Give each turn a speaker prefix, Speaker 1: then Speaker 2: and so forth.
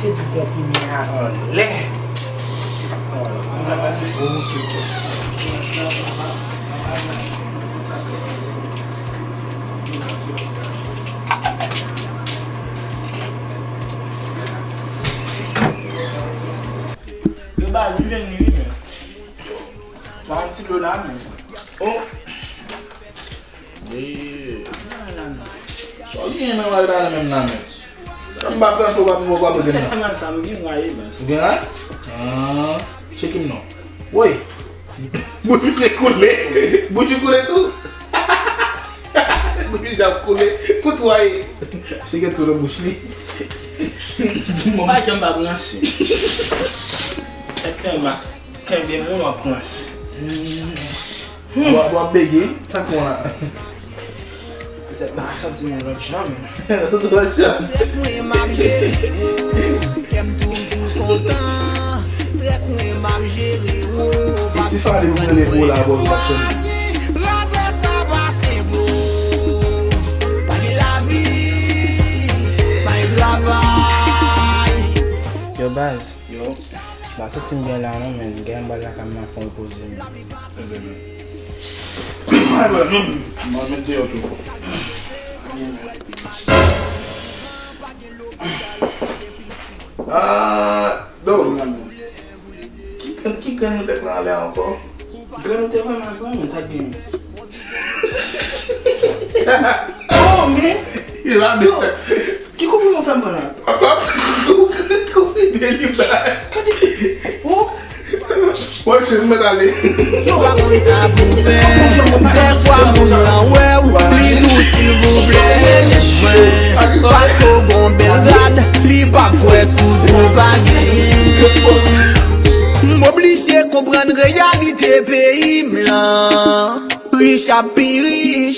Speaker 1: C'est du comprimé en lait. Le bas, il vient de nuit, mais. Un petit peu là, mais.
Speaker 2: Oh! Oui. Soalnya memang ada dalam names. Kan bakal tu buat buat apa
Speaker 1: Kita
Speaker 2: gini?
Speaker 1: kenal sama dia ngai mas.
Speaker 2: Gimana? Check him no. Woi. Buju sekule. Buju kule tu. Buju sekule. Put wai. Siga tu rebushli.
Speaker 1: Pas qu'un bag nasi. C'est un bag. Qu'un bien mon à nasi.
Speaker 2: Buat begi, tak mana.
Speaker 1: Peut-être pas sentiment l'autre jamais.
Speaker 2: Tu rasa? It's fine if we play bola about action.
Speaker 1: Yo base.
Speaker 2: Yo.
Speaker 1: Bah ça tient bien là non mais gagne balle là comme fond poser.
Speaker 2: Ah bah non, moi je mets tout. Donc, qui can nous déclarer encore?
Speaker 1: Grand t'es vraiment bon mais ça gagne. Oh mais
Speaker 2: Il a dit ça.
Speaker 1: qui coupe mon femme là?
Speaker 2: Papa, coupe bien libre.
Speaker 1: Oh
Speaker 2: Ouais, je vais me mettre à aller.
Speaker 3: Yo pa kon sa pou fè. Des fois moun lan wè ou li nou s'il vous plaît. Pasko gon bel gad, li pa kwe sou tou pa genye. M'oblige kompren realite peyi m lan. Riche a pi riche.